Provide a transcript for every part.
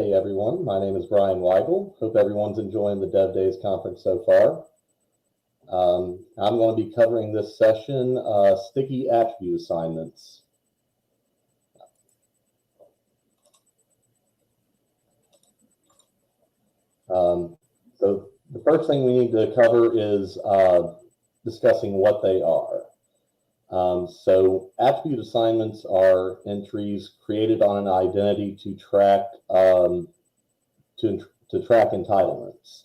Hey everyone, my name is Brian Weigel. Hope everyone's enjoying the Dev Days conference so far. I'm going to be covering this session, sticky attribute assignments. So the first thing we need to cover is discussing what they are. So attribute assignments are entries created on an identity to track track entitlements.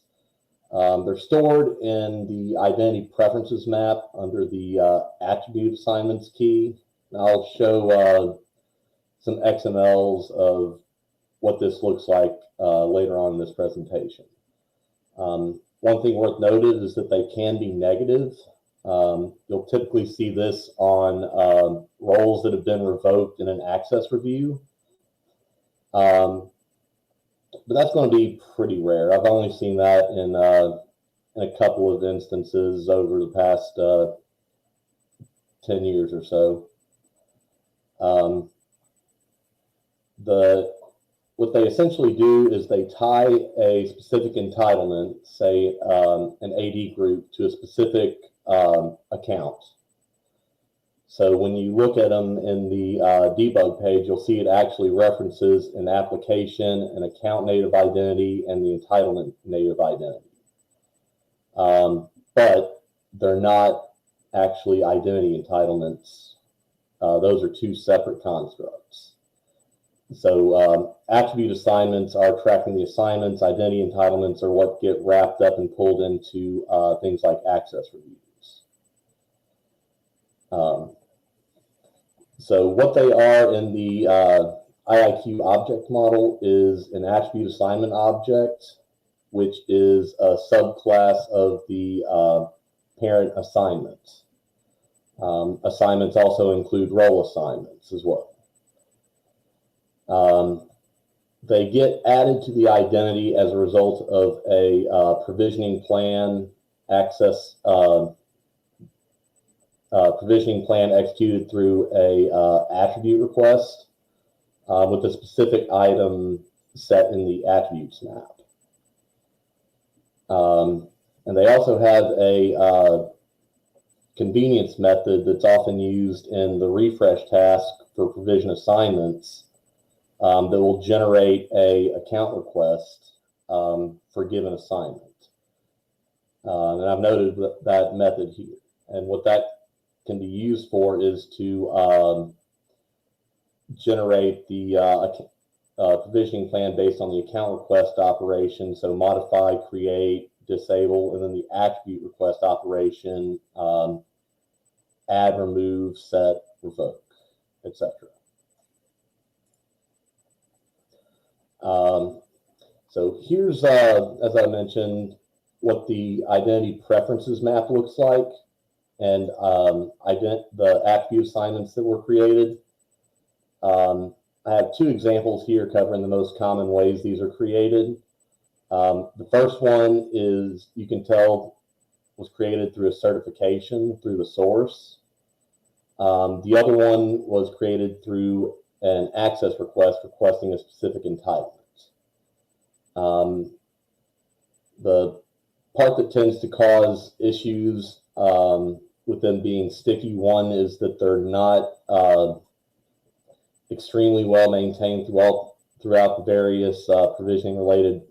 They're stored in the identity preferences map under the attribute assignments key. And I'll show some XMLs of what this looks like later on in this presentation. One thing worth noting is that they can be negative. You'll typically see this on roles that have been revoked in an access review. But that's going to be pretty rare. I've only seen that in a couple of instances over the past 10 years or so. What they essentially do is they tie a specific entitlement, say an AD group, to a specific account. So when you look at them in the debug page, you'll see it actually references an application, an account native identity, and the entitlement native identity. But they're not actually identity entitlements. Those are two separate constructs. So attribute assignments are tracking the assignments. Identity entitlements are what get wrapped up and pulled into things like access reviews. So what they are in the IIQ object model is an attribute assignment object, which is a subclass of the parent assignment. Assignments also include role assignments as well. They get added to the identity as a result of a provisioning plan access provisioning plan executed through a attribute request with a specific item set in the attributes map. And they also have a convenience method that's often used in the refresh task for provision assignments that will generate a account request for a given assignment. And I've noted that method here. And what that can be used for is to generate the provisioning plan based on the account request operation. So modify, create, disable, and then the attribute request operation, add, remove, set, revoke, etc. So here's, as I mentioned, what the identity preferences map looks like, and the attribute assignments that were created. I have two examples here covering the most common ways these are created. The first one is, you can tell, was created through a certification through the source. The other one was created through an access request requesting a specific entitlement. The part that tends to cause issues with them being sticky, one is that they're not extremely well maintained throughout the various provisioning related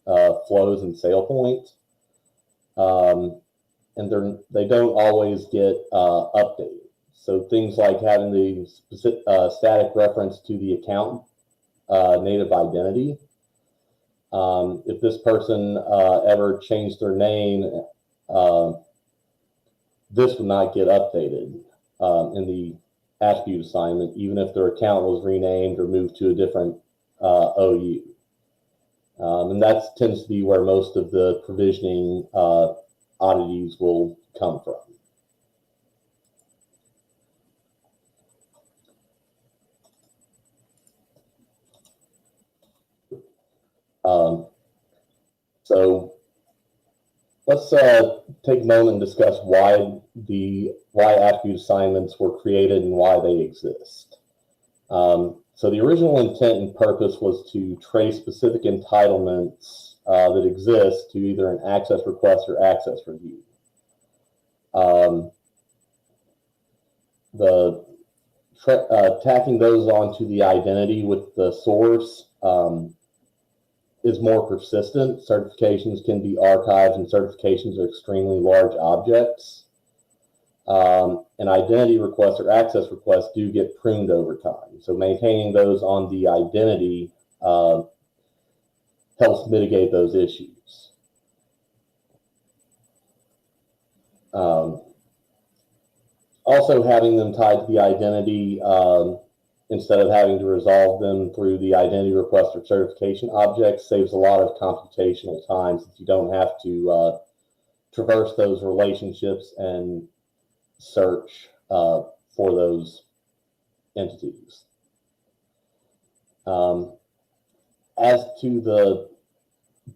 flows and sale points. And they don't always get updated. So things like having the specific, static reference to the account native identity. If this person ever changed their name, this would not get updated in the attribute assignment, even if their account was renamed or moved to a different OU. And that tends to be where most of the provisioning oddities will come from. So let's take a moment and discuss why attribute assignments were created and why they exist. So the original intent and purpose was to trace specific entitlements that exist to either an access request or access review. Tacking those onto the identity with the source is more persistent. Certifications can be archived, and certifications are extremely large objects. And identity requests or access requests do get pruned over time. So maintaining those on the identity helps mitigate those issues. Also, having them tied to the identity instead of having to resolve them through the identity request or certification object saves a lot of computational time, since you don't have to traverse those relationships and search for those entities. As to the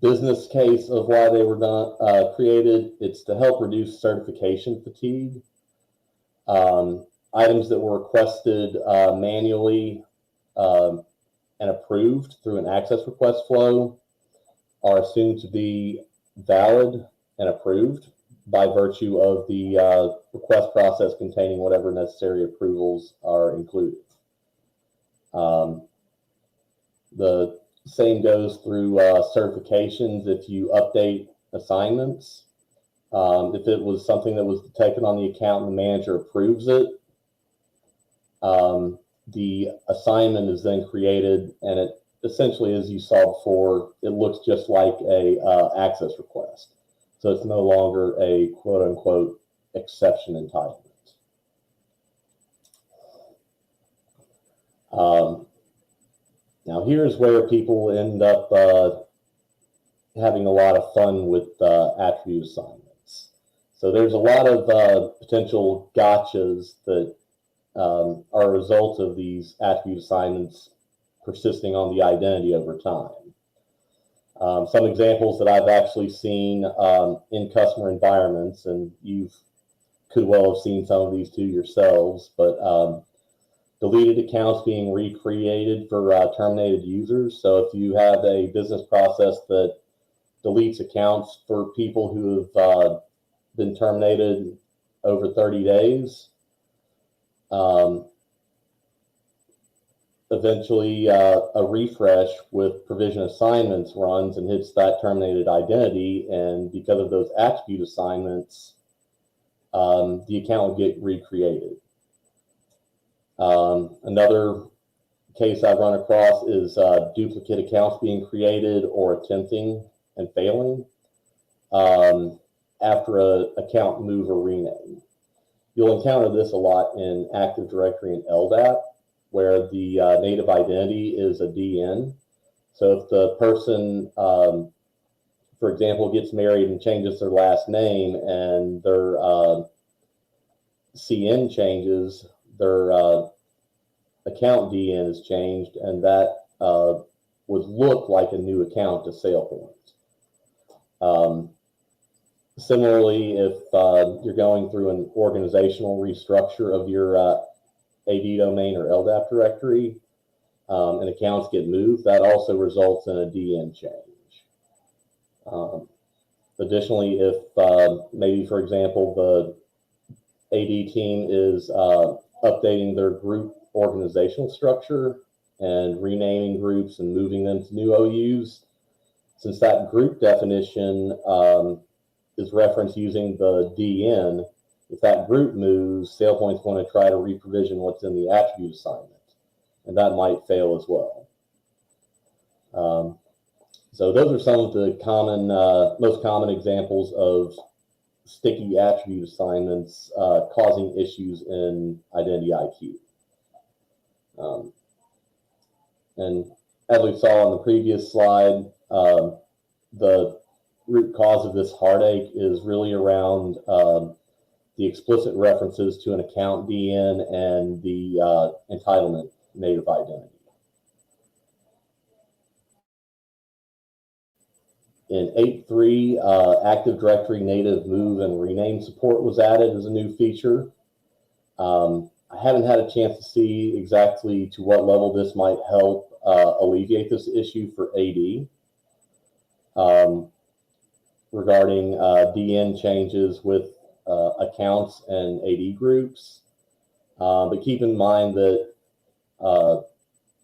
business case of why they were created, it's to help reduce certification fatigue. Items that were requested manually and approved through an access request flow are assumed to be valid and approved by virtue of the request process containing whatever necessary approvals are included. The same goes through certifications. If you update assignments, if it was something that was detected on the account and the manager approves it, the assignment is then created, and it essentially, as you saw before, it looks just like a access request. So it's no longer a quote-unquote exception entitlement. Now here's where people end up having a lot of fun with attribute assignments. So there's a lot of potential gotchas that are a result of these attribute assignments persisting on the identity over time. Some examples that I've actually seen in customer environments, and you could well have seen some of these too yourselves, but deleted accounts being recreated for terminated users. So if you have a business process that deletes accounts for people who have been terminated over 30 days, eventually a refresh with provision assignments runs and hits that terminated identity, and because of those attribute assignments, the account will get recreated. Another case I've run across is duplicate accounts being created or attempting and failing after an account move or rename. You'll encounter this a lot in Active Directory and LDAP, where the native identity is a DN. So if the person, for example, gets married and changes their last name, and their CN changes, their account DN is changed, and that would look like a new account to SailPoint. Similarly, if you're going through an organizational restructure of your AD domain or LDAP directory, and accounts get moved, that also results in a DN change. Additionally, if maybe, for example, the AD team is updating their group organizational structure and renaming groups and moving them to new OUs, since that group definition is referenced using the DN, if that group moves, SailPoint's going to try to reprovision what's in the attribute assignment, and that might fail as well. So those are some of the most common examples of sticky attribute assignments causing issues in IdentityIQ. And as we saw on the previous slide, the root cause of this heartache is really around the explicit references to an account DN and the entitlement native identity. In 8.3, Active Directory native move and rename support was added as a new feature. I haven't had a chance to see exactly to what level this might help alleviate this issue for AD. Regarding DN changes with accounts and AD groups. But keep in mind that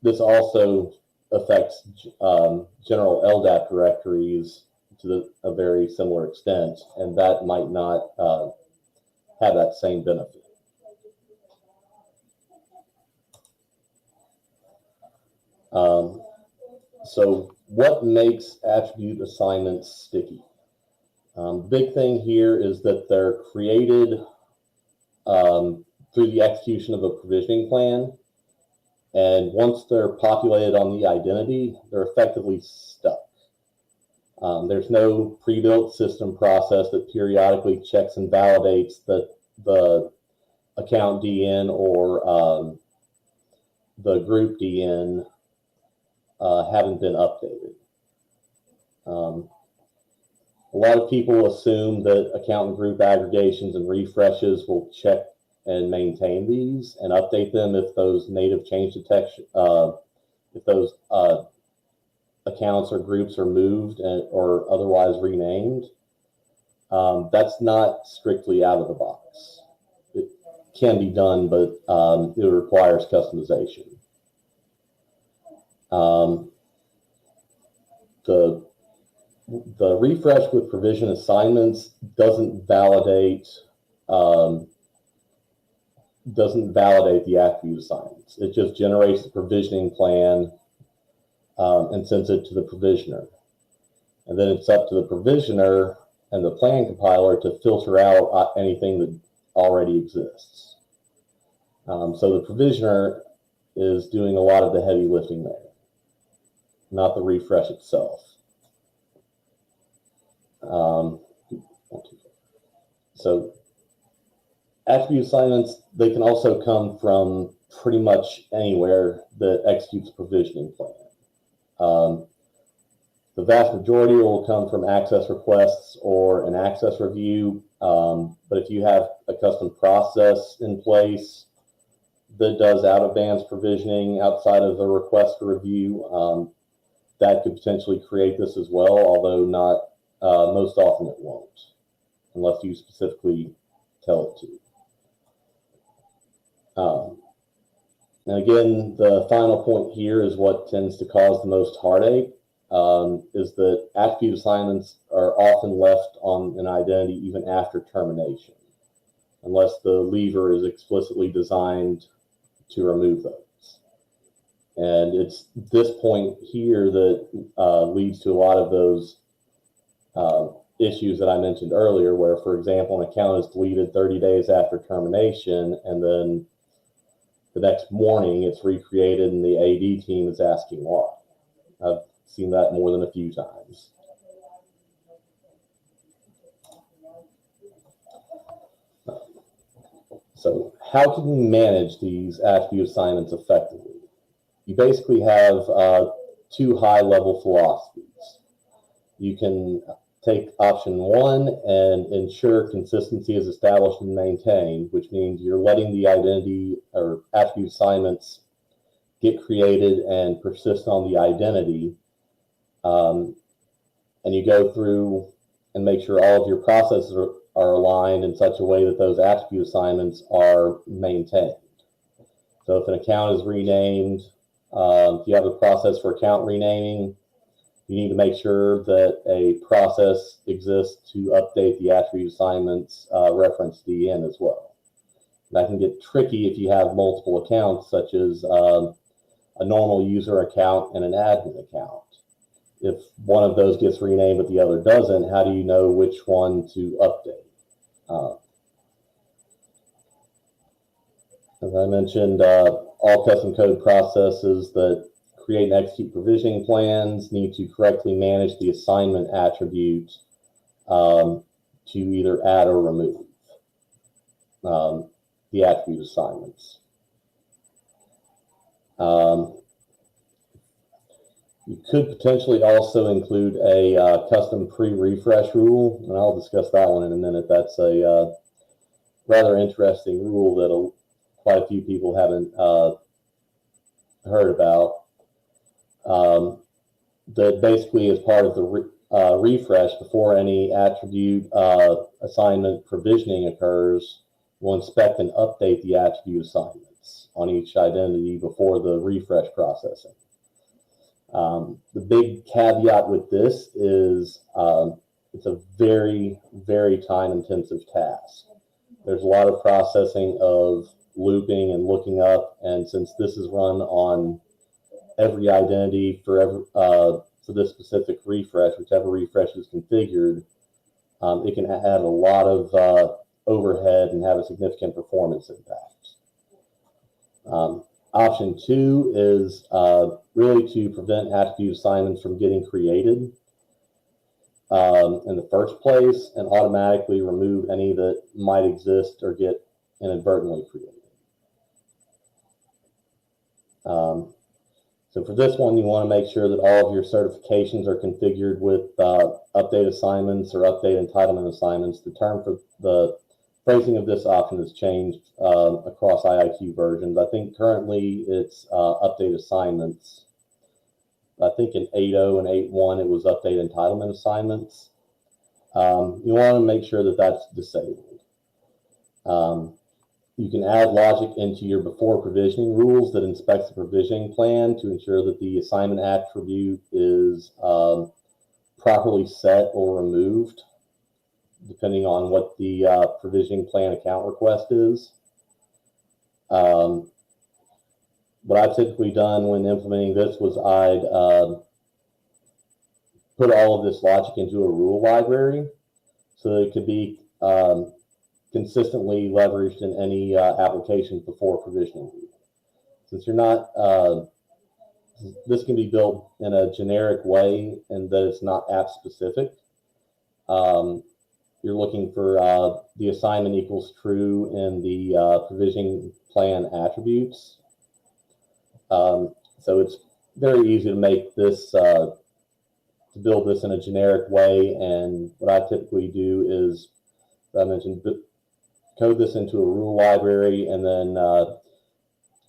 this also affects general LDAP directories to a very similar extent, and that might not have that same benefit. So what makes attribute assignments sticky? The big thing here is that they're created through the execution of a provisioning plan. And once they're populated on the identity, they're effectively stuck. There's no pre-built system process that periodically checks and validates that the account DN or the group DN haven't been updated. A lot of people assume that account and group aggregations and refreshes will check and maintain these and update them if those native change detection, if those accounts or groups are moved or otherwise renamed. That's not strictly out of the box. It can be done, but it requires customization. The refresh with provision assignments doesn't validate the attribute assignments. It just generates the provisioning plan and sends it to the provisioner. And then it's up to the provisioner and the plan compiler to filter out anything that already exists. So the provisioner is doing a lot of the heavy lifting there, not the refresh itself. So attribute assignments, they can also come from pretty much anywhere that executes a provisioning plan. The vast majority will come from access requests or an access review. But if you have a custom process in place that does out-of-bands provisioning outside of the request for review, that could potentially create this as well, although not most often it won't, unless you specifically tell it to. And again, the final point here is what tends to cause the most heartache, is that attribute assignments are often left on an identity even after termination, unless the lever is explicitly designed to remove those. And it's this point here that leads to a lot of those issues that I mentioned earlier, where, for example, an account is deleted 30 days after termination, and then the next morning it's recreated and the AD team is asking why. I've seen that more than a few times. So how can we manage these attribute assignments effectively? You basically have two high-level philosophies. You can take option one and ensure consistency is established and maintained, which means you're letting the identity or attribute assignments get created and persist on the identity. And you go through and make sure all of your processes are aligned in such a way that those attribute assignments are maintained. So if an account is renamed, if you have a process for account renaming, you need to make sure that a process exists to update the attribute assignments reference DN as well. That can get tricky if you have multiple accounts, such as a normal user account and an admin account. If one of those gets renamed but the other doesn't, how do you know which one to update? As I mentioned, all custom code processes that create and execute provisioning plans need to correctly manage the assignment attribute to either add or remove the attribute assignments. You could potentially also include a custom pre-refresh rule, and I'll discuss that one in a minute. That's a rather interesting rule that'll quite a few people haven't heard about. That basically is part of the refresh before any attribute assignment provisioning occurs. We'll inspect and update the attribute assignments on each identity before the refresh processing. The big caveat with this is it's a very, very time-intensive task. There's a lot of processing of looping and looking up, and since this is run on every identity for this specific refresh, whichever refresh is configured, it can add a lot of overhead and have a significant performance impact. Option 2 is really to prevent attribute assignments from getting created in the first place and automatically remove any that might exist or get inadvertently created. So for this one, you want to make sure that all of your certifications are configured with update assignments or update entitlement assignments. The term for the phrasing of this option has changed across IIQ versions. I think currently it's update assignments. I think in 8.0 and 8.1 it was update entitlement assignments. You want to make sure that that's disabled. You can add logic into your before provisioning rules that inspects the provisioning plan to ensure that the assignment attribute is properly set or removed, depending on what the provisioning plan account request is. What I've typically done when implementing this was I'd put all of this logic into a rule library so that it could be consistently leveraged in any application before provisioning. Since you're not, this can be built in a generic way and that it's not app specific. You're looking for the assignment equals true in the provisioning plan attributes. So it's very easy to make this, to build this in a generic way. And what I typically do is, as I mentioned, code this into a rule library, and then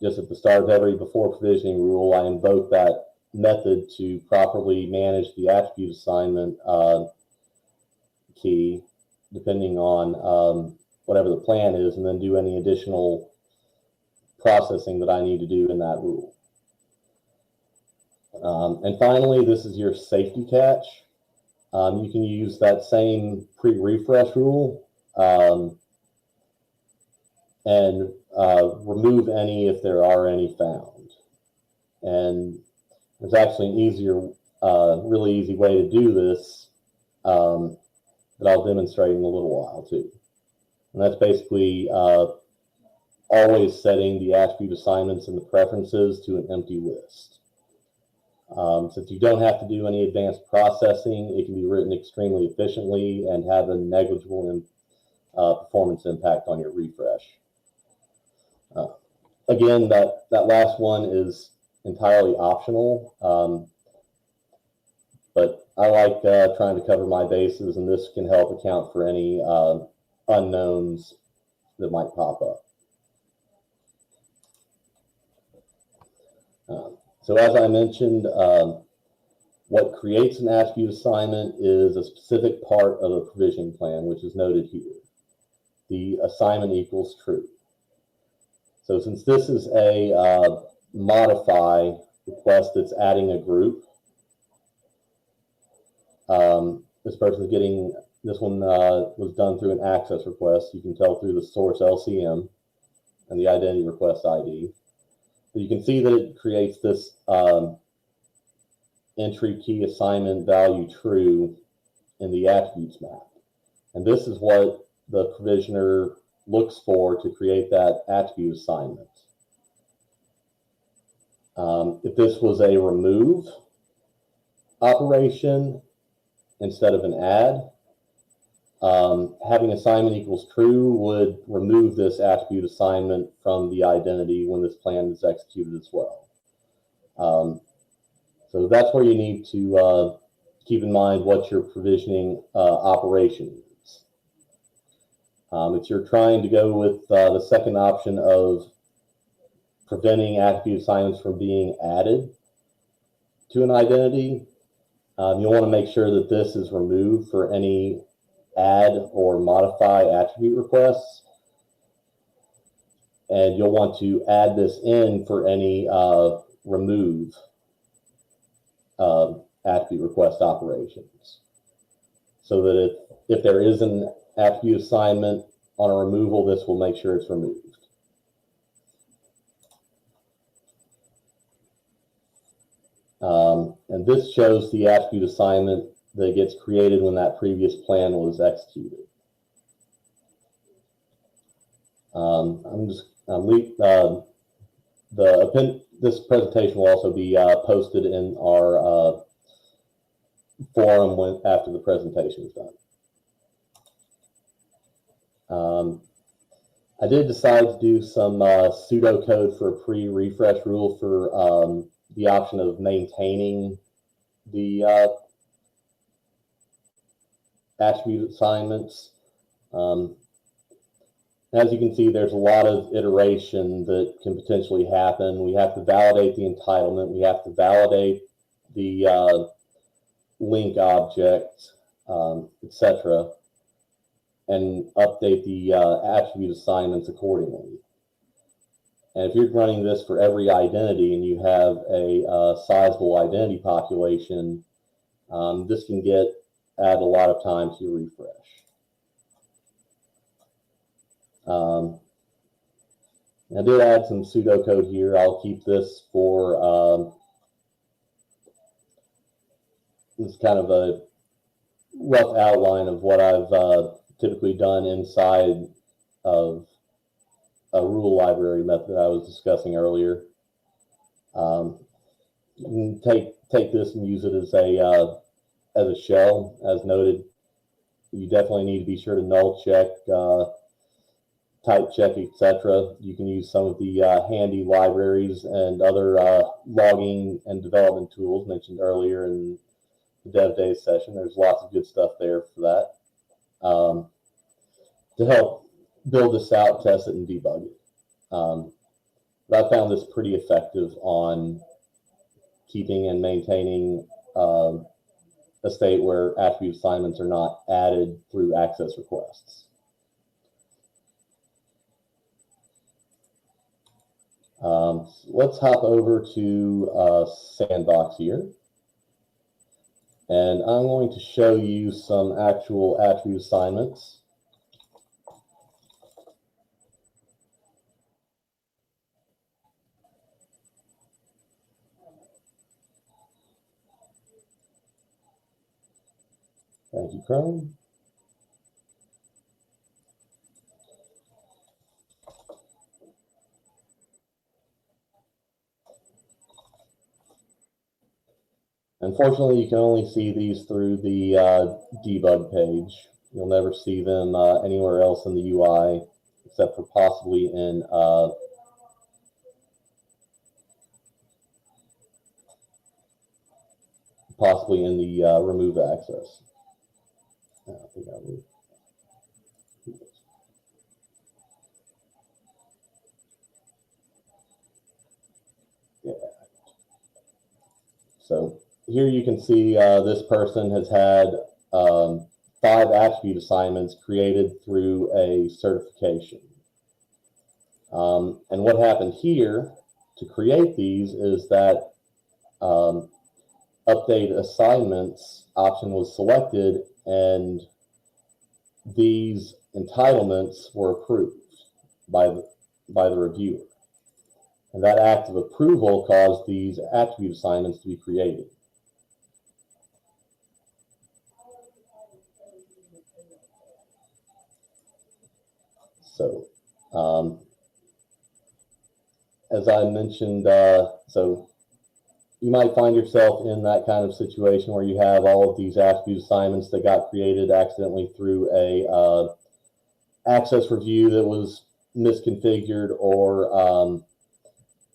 just at the start of every before provisioning rule, I invoke that method to properly manage the attribute assignment key, depending on whatever the plan is, and then do any additional processing that I need to do in that rule. And finally, this is your safety catch. You can use that same pre-refresh rule and remove any if there are any found. And there's actually an easier, really easy way to do this that I'll demonstrate in a little while too. And that's basically always setting the attribute assignments and the preferences to an empty list. Since you don't have to do any advanced processing, it can be written extremely efficiently and have a negligible performance impact on your refresh. Again, that last one is entirely optional, but I like trying to cover my bases, and this can help account for any unknowns that might pop up. So as I mentioned, what creates an attribute assignment is a specific part of a provisioning plan, which is noted here. The assignment equals true. So since this is a modify request that's adding a group, this person is getting, this one was done through an access request. You can tell through the source LCM and the identity request ID. But you can see that it creates this entry key assignment value true in the attributes map. And this is what the provisioner looks for to create that attribute assignment. If this was a remove operation instead of an add, having assignment equals true would remove this attribute assignment from the identity when this plan is executed as well. So that's where you need to keep in mind what your provisioning operation is. If you're trying to go with the second option of preventing attribute assignments from being added to an identity. You'll want to make sure that this is removed for any add or modify attribute requests. And you'll want to add this in for any remove attribute request operations. So that if there is an attribute assignment on a removal, this will make sure it's removed. And this shows the attribute assignment that gets created when that previous plan was executed. This presentation will also be posted in our forum after the presentation is done. I did decide to do some pseudocode for a pre-refresh rule for the option of maintaining the attribute assignments. As you can see, there's a lot of iteration that can potentially happen. We have to validate the entitlement. We have to validate the link object, etc., and update the attribute assignments accordingly. And if you're running this for every identity and you have a sizable identity population, this can add a lot of time to your refresh. I did add some pseudocode here. I'll keep this for this kind of a rough outline of what I've typically done inside of a rule library method I was discussing earlier. You can take this and use it as a shell. As noted, you definitely need to be sure to null check, type check, etc. You can use some of the handy libraries and other logging and development tools mentioned earlier in the Dev Days session. There's lots of good stuff there for that to help build this out, test it, and debug it. But I found this pretty effective on keeping and maintaining a state where attribute assignments are not added through access requests. So let's hop over to Sandbox here. And I'm going to show you some actual attribute assignments. Thank you, Chrome. Unfortunately, you can only see these through the debug page. You'll never see them anywhere else in the UI, except for possibly in the remove access. I think I'll move. Yeah. So here you can see this person has had 5 attribute assignments created through a certification. And what happened here to create these is that update assignments option was selected and these entitlements were approved by the reviewer. And that act of approval caused these attribute assignments to be created. So, as I mentioned, so you might find yourself in that kind of situation where you have all of these attribute assignments that got created accidentally through a access review that was misconfigured, or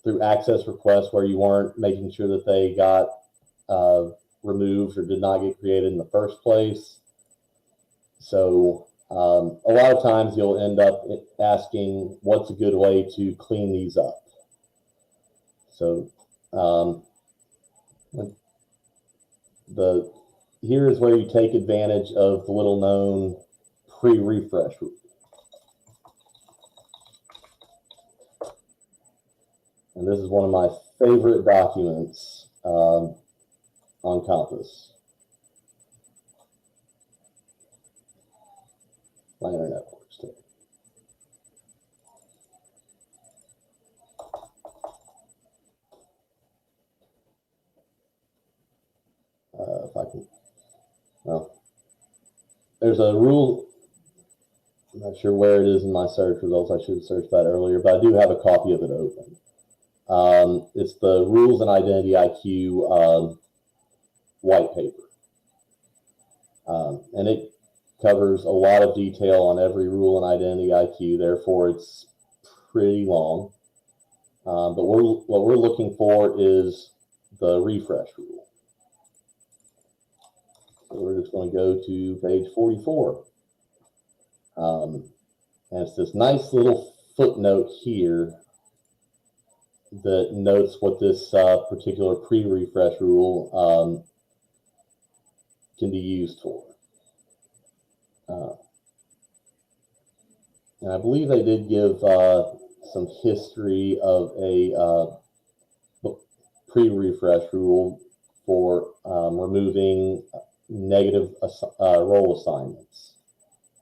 through access requests where you weren't making sure that they got removed or did not get created in the first place. So a lot of times you'll end up asking, what's a good way to clean these up? So here is where you take advantage of the little known pre-refresh rule. And this is one of my favorite documents on Compass. My internet works too. If I can, well, there's a rule. I'm not sure where it is in my search results. I should have searched that earlier, but I do have a copy of it open. It's the Rules in IdentityIQ white paper. And it covers a lot of detail on every rule in IdentityIQ, therefore it's pretty long. But what we're looking for is the refresh rule. So we're just going to go to page 44. And it's this nice little footnote here that notes what this particular pre-refresh rule can be used for. And I believe they did give some history of a pre-refresh rule for removing negative role assignments,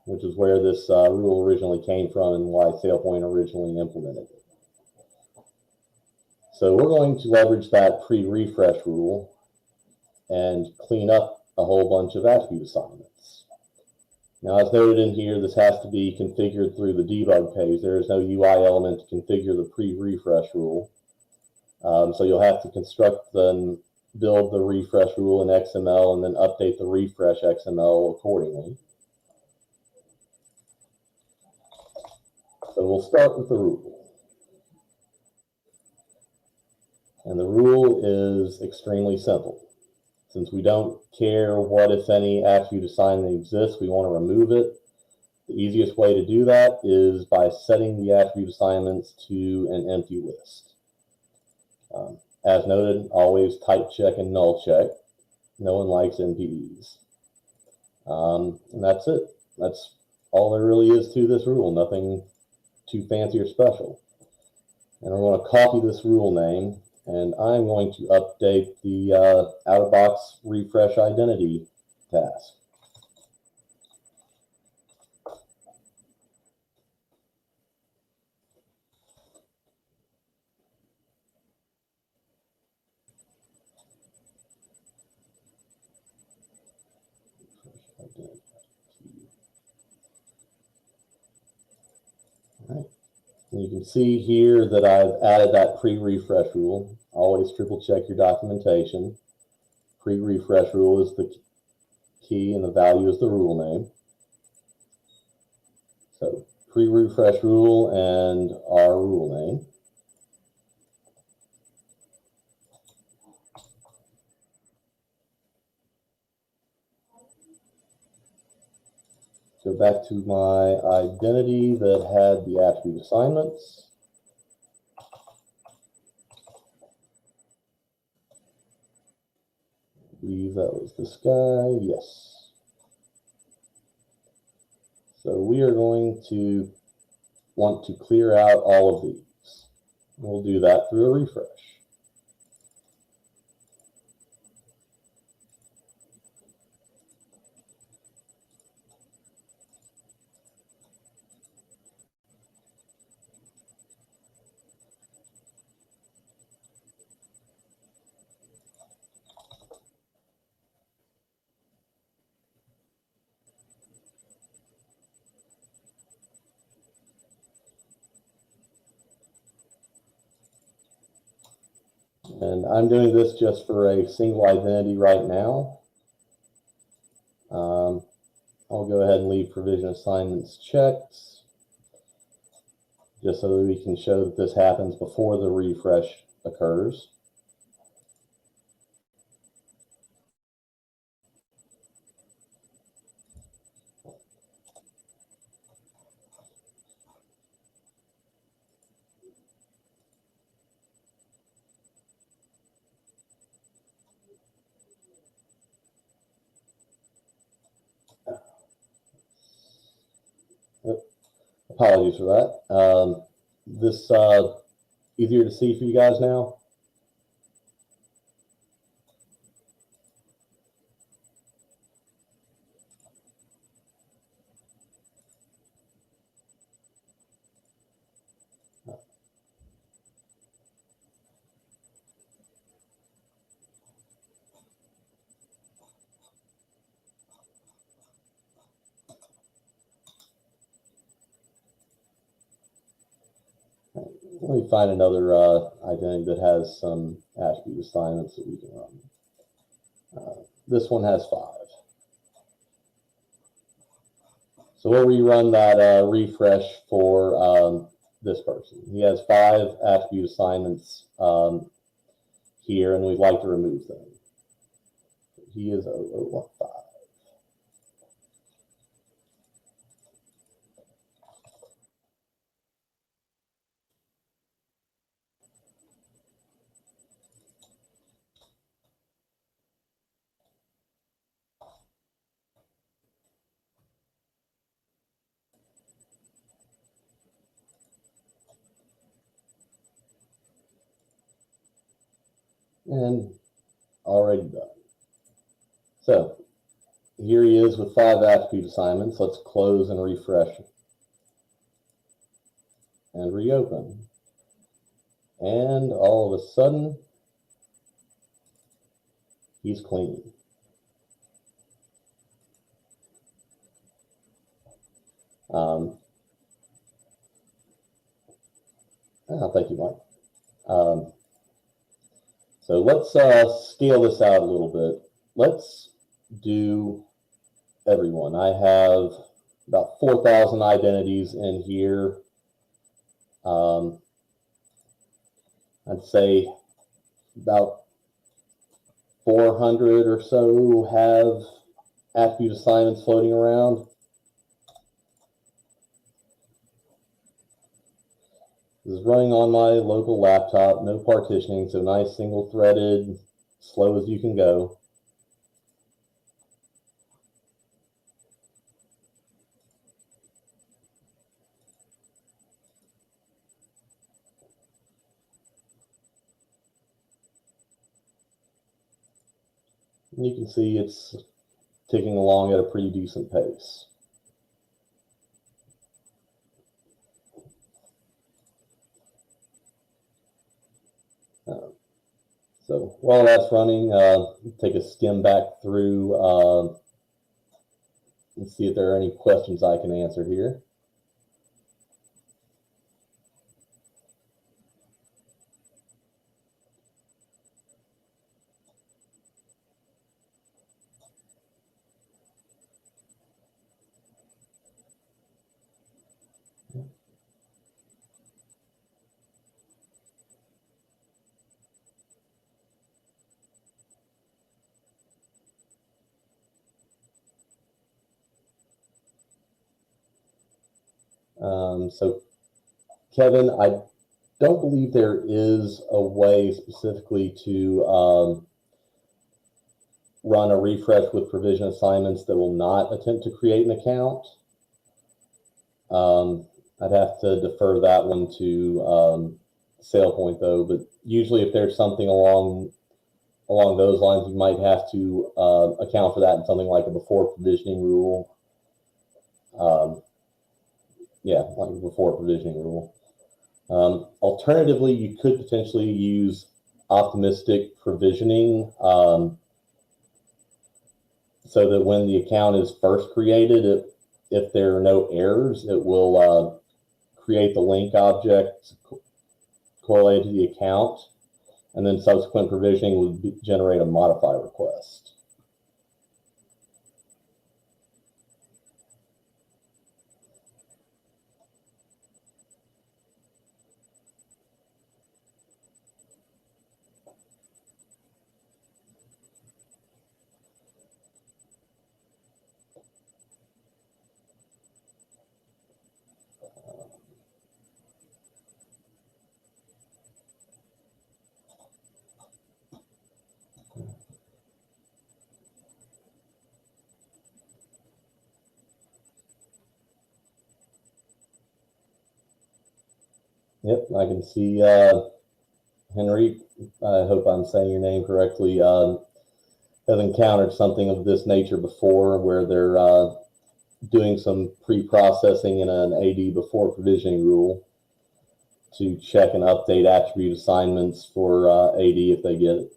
which is where this rule originally came from and why SailPoint originally implemented it. So we're going to leverage that pre-refresh rule and clean up a whole bunch of attribute assignments. Now, as noted in here, this has to be configured through the debug page. There is no UI element to configure the pre-refresh rule. So you'll have to construct and build the refresh rule in XML and then update the refresh XML accordingly. So we'll start with the rule. And the rule is extremely simple. Since we don't care what, if any, attribute assignment exists, we want to remove it. The easiest way to do that is by setting the attribute assignments to an empty list. As noted, always type check and null check. No one likes NPEs. And that's it. That's all there really is to this rule. Nothing too fancy or special. And we're going to copy this rule name, and I'm going to update the out-of-box refresh identity task. All right. And you can see here that I've added that pre-refresh rule. Always triple check your documentation. Pre-refresh rule is the key and the value is the rule name. So pre-refresh rule and our rule name. Go back to my identity that had the attribute assignments. I believe that was this guy, yes. So we are going to want to clear out all of these. We'll do that through a refresh. And I'm doing this just for a single identity right now. I'll go ahead and leave provision assignments checked, just so that we can show that this happens before the refresh occurs. Apologies for that. This easier to see for you guys now? Let me find another identity that has some attribute assignments that we can run. This one has 5. So we'll rerun that refresh for this person. He has 5 attribute assignments here, and we'd like to remove them. He is 005. And already done. So here he is with 5 attribute assignments. Let's close and refresh and reopen. And all of a sudden, he's clean. Thank you, Mike. So let's scale this out a little bit. Let's do everyone. I have about 4,000 identities in here. I'd say about 400 or so have attribute assignments floating around. This is running on my local laptop, no partitioning, so nice single-threaded, slow as you can go. And you can see it's ticking along at a pretty decent pace. So while that's running, take a skim back through and see if there are any questions I can answer here. So Kevin, I don't believe there is a way specifically to run a refresh with provision assignments that will not attempt to create an account. I'd have to defer that one to SailPoint though, but usually if there's something along those lines, you might have to account for that in something like a before provisioning rule. Yeah, like a before provisioning rule. Alternatively, you could potentially use optimistic provisioning so that when the account is first created, if there are no errors, it will create the link object correlated to the account, and then subsequent provisioning would generate a modify request. Yep, I can see Henry. I hope I'm saying your name correctly. Have encountered something of this nature before, where they're doing some pre-processing in an AD before provisioning rule to check and update attribute assignments for AD if they get it.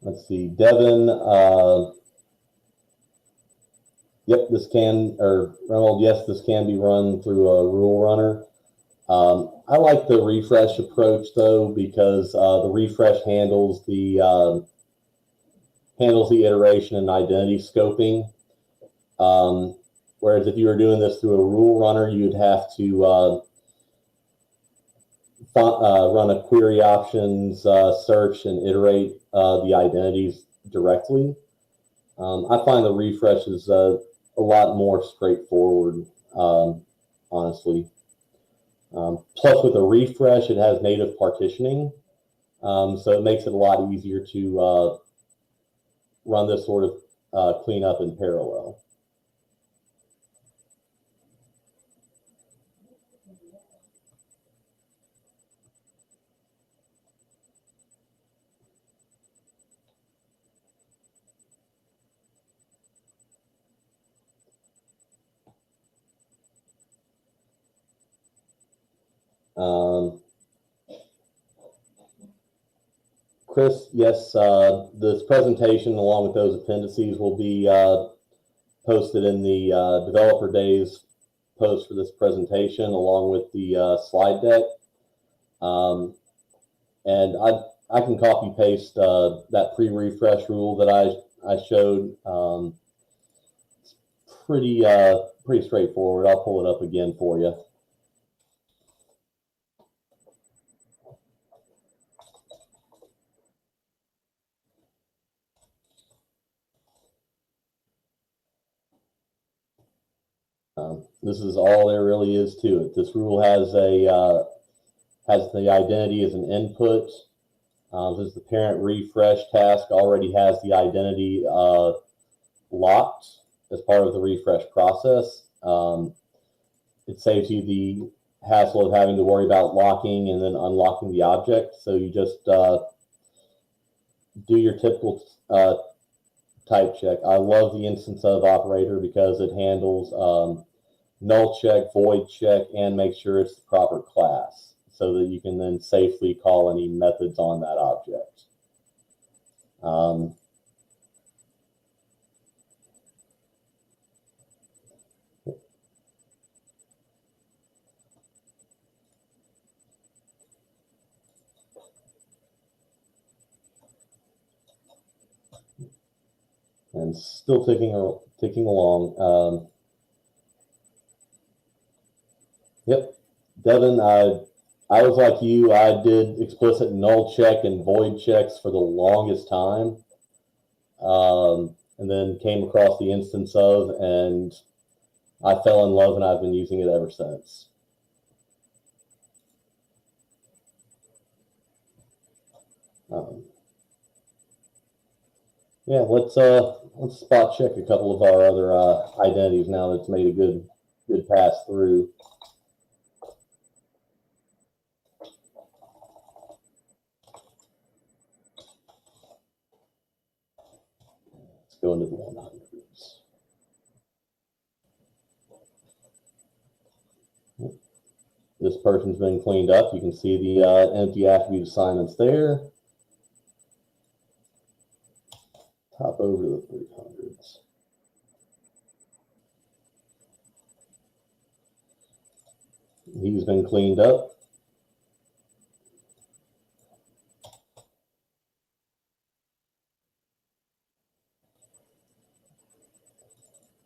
Let's see, Devin. Yep, this can, or Ronald, yes, this can be run through a rule runner. I like the refresh approach though, because the refresh handles the iteration and identity scoping. Whereas if you were doing this through a rule runner, you'd have to run a query options search and iterate the identities directly. I find the refresh is a lot more straightforward, honestly. Plus, with a refresh, it has native partitioning, so it makes it a lot easier to run this sort of cleanup in parallel. Chris, yes, this presentation along with those appendices will be posted in the developer days post for this presentation along with the slide deck. And I can copy paste that pre-refresh rule that I showed. It's pretty straightforward. I'll pull it up again for you. This is all there really is to it. This rule has the identity as an input. This is the parent refresh task already has the identity locked as part of the refresh process. It saves you the hassle of having to worry about locking and then unlocking the object. So you just do your typical type check. I love the instance of operator because it handles null check, void check, and make sure it's the proper class so that you can then safely call any methods on that object. And still ticking along. Yep, Devin, I was like you. I did explicit null check and void checks for the longest time, and then came across the instance of, and I fell in love, and I've been using it ever since. Yeah, let's spot check a couple of our other identities now that's made a good pass through. Let's go into the 100s. This person's been cleaned up. You can see the empty attribute assignments there. Hop over to the 300s. He's been cleaned up.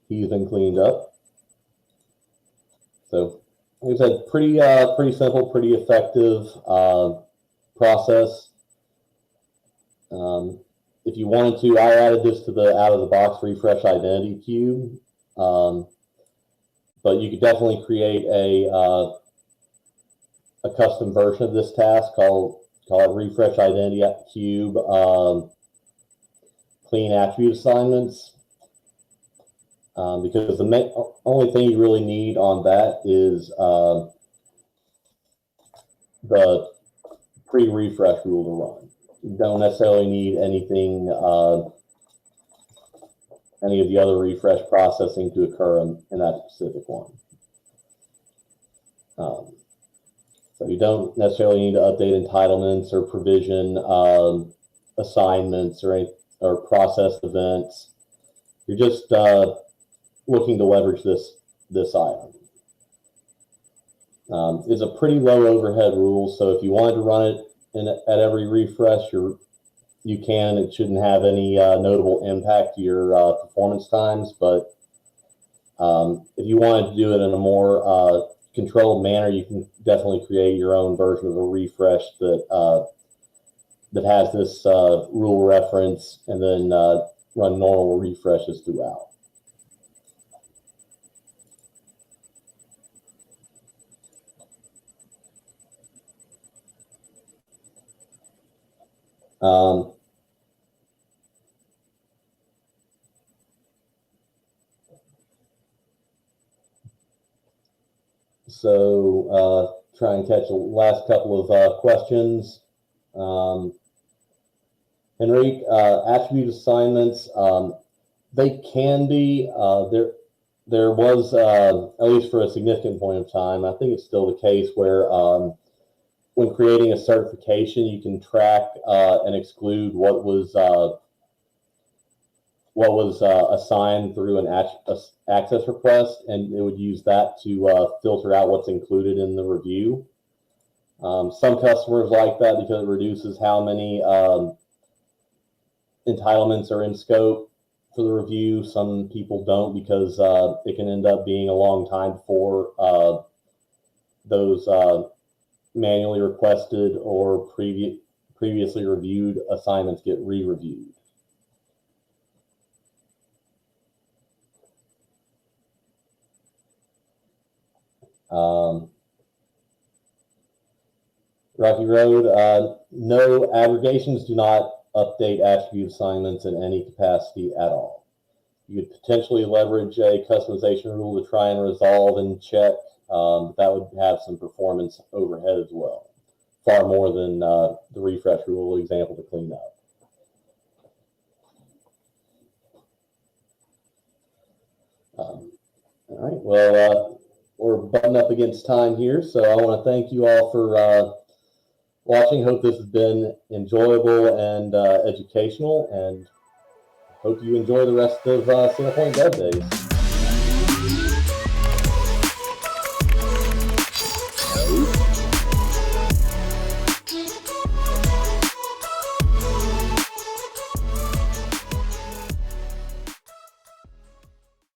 He's been cleaned up. So, like I said, pretty simple, pretty effective process. If you wanted to, I added this to the out-of-the-box refresh identity queue, but you could definitely create a a custom version of this task, call it refresh IdentityIQ clean attribute assignments. Because the only thing you really need on that is the pre-refresh rule to run. You don't necessarily need anything, any of the other refresh processing to occur in that specific one. So you don't necessarily need to update entitlements or provision assignments or process events. You're just looking to leverage this item. It's a pretty low overhead rule, so if you wanted to run it at every refresh, you can. It shouldn't have any notable impact to your performance times, but if you wanted to do it in a more controlled manner, you can definitely create your own version of a refresh that has this rule reference, and then run normal refreshes throughout. So try and catch the last couple of questions. Henrique, attribute assignments, they can be, there was, at least for a significant point of time, I think it's still the case where when creating a certification, you can track and exclude what was assigned through an access request, and it would use that to filter out what's included in the review. Some customers like that because it reduces how many entitlements are in scope for the review. Some people don't because it can end up being a long time before those manually requested or previously reviewed assignments get re-reviewed. Rocky Road, no, aggregations do not update attribute assignments in any capacity at all. You could potentially leverage a customization rule to try and resolve and check, but that would have some performance overhead as well, far more than the refresh rule example to clean up. All right, well, we're butting up against time here, so I want to thank you all for watching. Hope this has been enjoyable and educational, and hope you enjoy the rest of Centerpoint Dev Days.